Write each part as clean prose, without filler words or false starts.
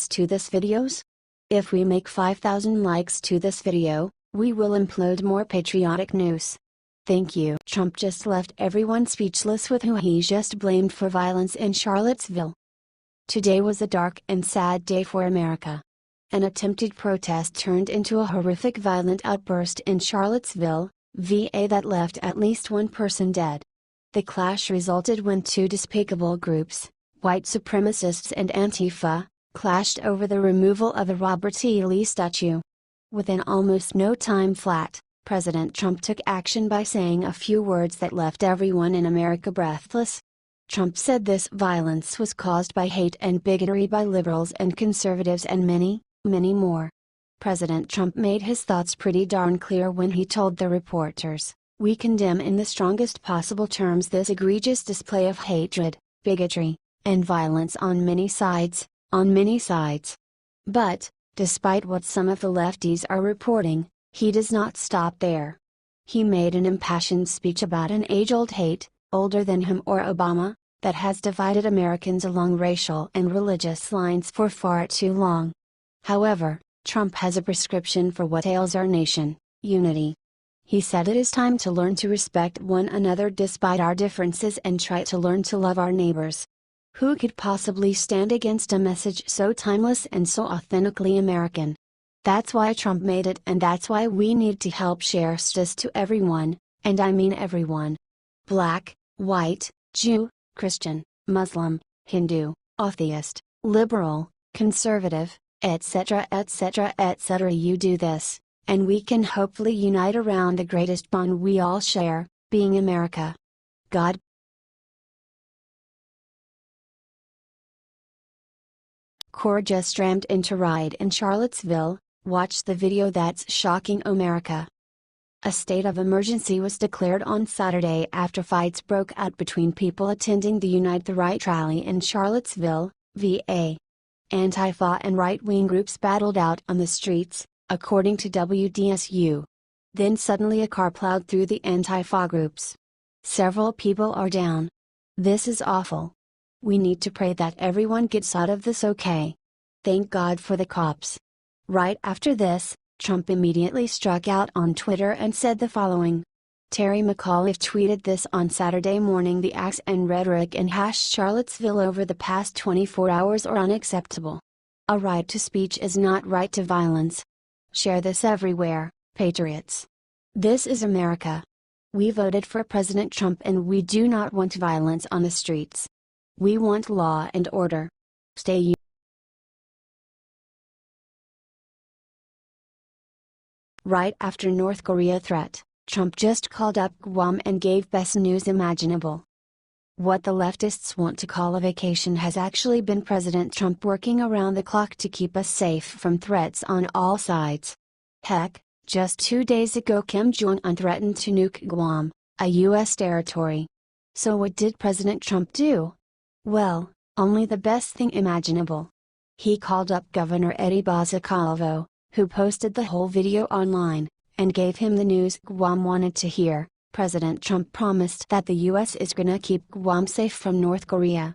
likes to this videos? If we make 5,000 likes to this video, we will upload more patriotic news. Thank you. Trump just left everyone speechless with who he just blamed for violence in Charlottesville. Today was a dark and sad day for America. An attempted protest turned into a horrific violent outburst in Charlottesville, VA that left at least one person dead. The clash resulted when two despicable groups, white supremacists and Antifa, clashed over the removal of a Robert E. Lee statue. Within almost no time flat, President Trump took action by saying a few words that left everyone in America breathless. Trump said this violence was caused by hate and bigotry by liberals and conservatives and many, many more. President Trump made his thoughts pretty darn clear when he told the reporters, "We condemn in the strongest possible terms this egregious display of hatred, bigotry, and violence on many sides, But, despite what some of the lefties are reporting, he does not stop there. He made an impassioned speech about an age-old hate, older than him or Obama, that has divided Americans along racial and religious lines for far too long. However, Trump has a prescription for what ails our nation: unity. He said it is time to learn to respect one another despite our differences and try to learn to love our neighbors. Who could possibly stand against a message so timeless and so authentically American? That's why Trump made it, and that's why we need to help share this to everyone, and I mean everyone. Black, white, Jew, Christian, Muslim, Hindu, atheist, liberal, conservative, etc. etc. etc. You do this, and we can hopefully unite around the greatest bond we all share, being America. God. Car just rammed into ride in Charlottesville. Watch the video that's shocking America. A state of emergency was declared on Saturday after fights broke out between people attending the Unite the Right rally in Charlottesville, VA. Antifa and right-wing groups battled out on the streets, according to WDSU. Then suddenly a car plowed through the Antifa groups. Several people are down. This is awful. We need to pray that everyone gets out of this okay. Thank God for the cops. Right after this, Trump immediately struck out on Twitter and said the following. Terry McAuliffe tweeted this on Saturday morning: "The acts and rhetoric in Charlottesville over the past 24 hours are unacceptable. A right to speech is not right to violence. Share this everywhere, patriots. This is America. We voted for President Trump and we do not want violence on the streets. We want law and order. Stay united." Right after North Korea threat, Trump just called up Guam and gave best news imaginable. What the leftists want to call a vacation has actually been President Trump working around the clock to keep us safe from threats on all sides. Heck, just 2 days ago Kim Jong-un threatened to nuke Guam, a U.S. territory. So what did President Trump do? Well, only the best thing imaginable. He called up Governor Eddie Calvo, who posted the whole video online, and gave him the news Guam wanted to hear. President Trump promised that the U.S. is gonna keep Guam safe from North Korea.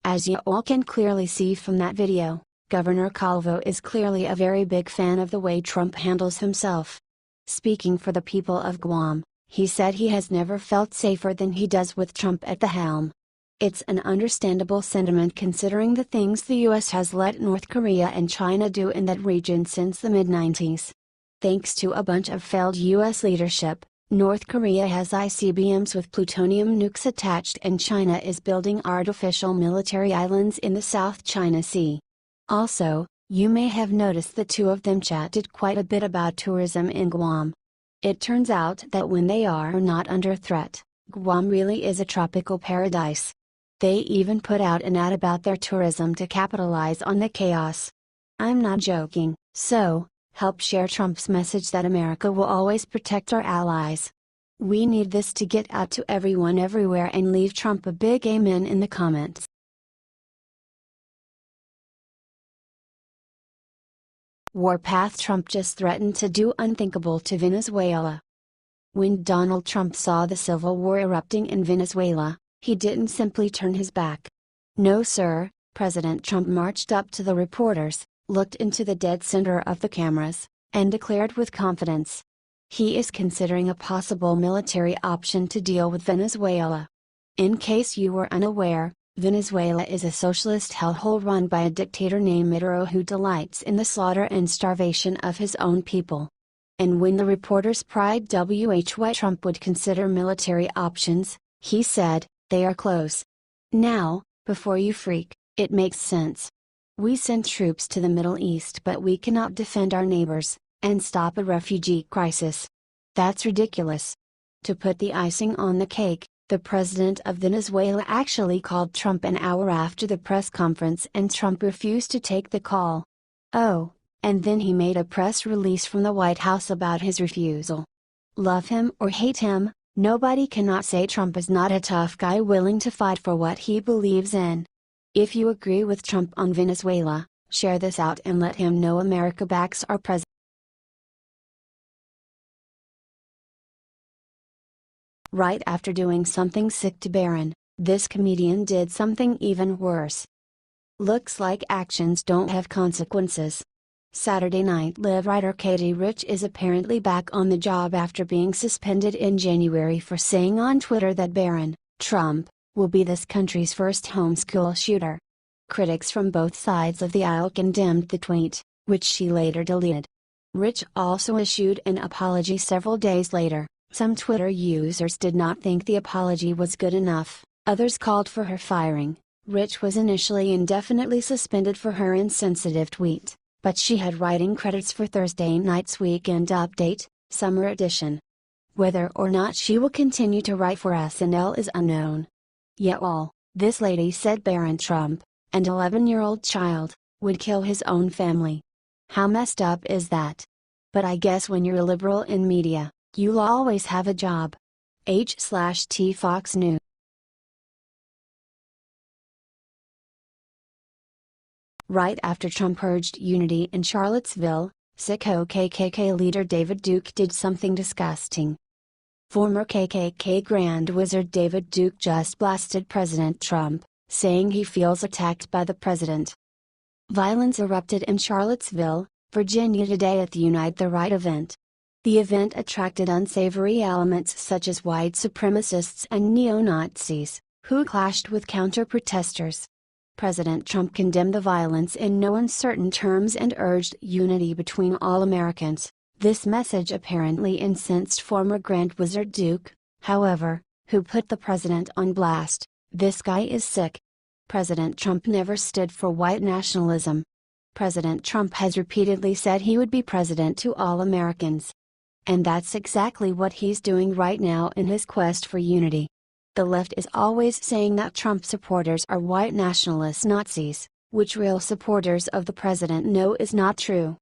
As you all can clearly see from that video, Governor Calvo is clearly a very big fan of the way Trump handles himself. Speaking for the people of Guam, he said he has never felt safer than he does with Trump at the helm. It's an understandable sentiment considering the things the U.S. has let North Korea and China do in that region since the mid-90s. Thanks to a bunch of failed U.S. leadership, North Korea has ICBMs with plutonium nukes attached and China is building artificial military islands in the South China Sea. Also, you may have noticed the two of them chatted quite a bit about tourism in Guam. It turns out that when they are not under threat, Guam really is a tropical paradise. They even put out an ad about their tourism to capitalize on the chaos. I'm not joking, so, help share Trump's message that America will always protect our allies. We need this to get out to everyone everywhere, and leave Trump a big amen in the comments. Warpath Trump just threatened to do unthinkable to Venezuela. When Donald Trump saw the civil war erupting in Venezuela, he didn't simply turn his back. No sir, President Trump marched up to the reporters, looked into the dead center of the cameras, and declared with confidence. He is considering a possible military option to deal with Venezuela. In case you were unaware, Venezuela is a socialist hellhole run by a dictator named Maduro who delights in the slaughter and starvation of his own people. And when the reporters pried why Trump would consider military options, he said, "They are close. Now, before you freak, it makes sense. We send troops to the Middle East but we cannot defend our neighbors, and stop a refugee crisis. That's ridiculous." To put the icing on the cake, the president of Venezuela actually called Trump an hour after the press conference and Trump refused to take the call. Oh, and then he made a press release from the White House about his refusal. Love him or hate him, nobody cannot say Trump is not a tough guy willing to fight for what he believes in. If you agree with Trump on Venezuela, share this out and let him know America backs our president. Right after doing something sick to Barron, this comedian did something even worse. Looks like actions don't have consequences. Saturday Night Live writer Katie Rich is apparently back on the job after being suspended in January for saying on Twitter that Barron, Trump, will be this country's first homeschool shooter. Critics from both sides of the aisle condemned the tweet, which she later deleted. Rich also issued an apology several days later. Some Twitter users did not think the apology was good enough, others called for her firing. Rich was initially indefinitely suspended for her insensitive tweet, but she had writing credits for Thursday night's Weekend Update, Summer Edition. Whether or not she will continue to write for SNL is unknown. Yet this lady said Barron Trump, an 11-year-old child, would kill his own family. How messed up is that? But I guess when you're a liberal in media, you'll always have a job. H/T Fox News. Right after Trump urged unity in Charlottesville, sicko KKK leader David Duke did something disgusting. Former KKK Grand Wizard David Duke just blasted President Trump, saying he feels attacked by the president. Violence erupted in Charlottesville, Virginia today at the Unite the Right event. The event attracted unsavory elements such as white supremacists and neo-Nazis, who clashed with counter-protesters. President Trump condemned the violence in no uncertain terms and urged unity between all Americans. This message apparently incensed former Grand Wizard Duke, however, who put the president on blast. "This guy is sick. President Trump never stood for white nationalism. President Trump has repeatedly said he would be president to all Americans. And that's exactly what he's doing right now in his quest for unity. The left is always saying that Trump supporters are white nationalist Nazis, which real supporters of the president know is not true.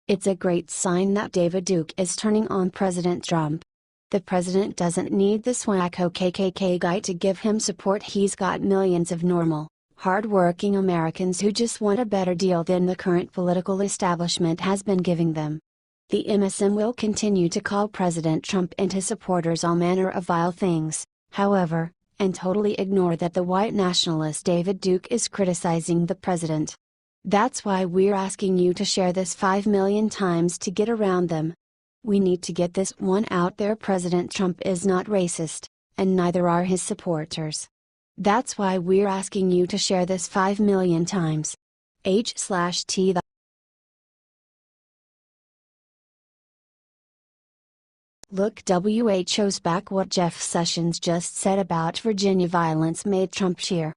It's a great sign that David Duke is turning on President Trump. The president doesn't need this wacko KKK guy to give him support. He's got millions of normal, hard-working Americans who just want a better deal than the current political establishment has been giving them." The MSM will continue to call President Trump and his supporters all manner of vile things, however, and totally ignore that the white nationalist David Duke is criticizing the president. That's why we're asking you to share this 5 million times to get around them. We need to get this one out there. President Trump is not racist, and neither are his supporters. That's why we're asking you to share this 5 million times. H/T. Look, WHO's back. What Jeff Sessions just said about Virginia violence made Trump cheer.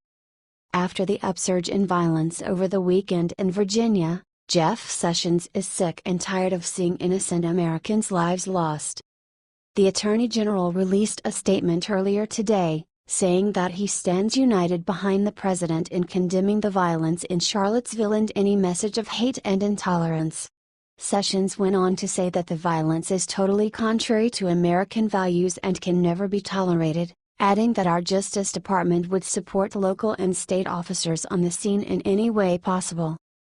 After the upsurge in violence over the weekend in Virginia, Jeff Sessions is sick and tired of seeing innocent Americans' lives lost. The Attorney General released a statement earlier today, saying that he stands united behind the president in condemning the violence in Charlottesville and any message of hate and intolerance. Sessions went on to say that the violence is totally contrary to American values and can never be tolerated, adding that our Justice Department would support local and state officers on the scene in any way possible.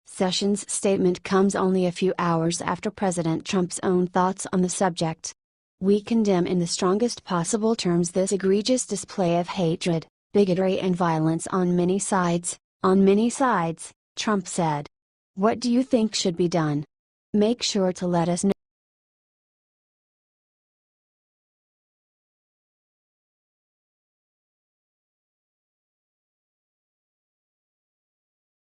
Sessions' statement comes only a few hours after President Trump's own thoughts on the subject. "We condemn in the strongest possible terms this egregious display of hatred, bigotry and violence on many sides, Trump said. What do you think should be done? Make sure to let us know.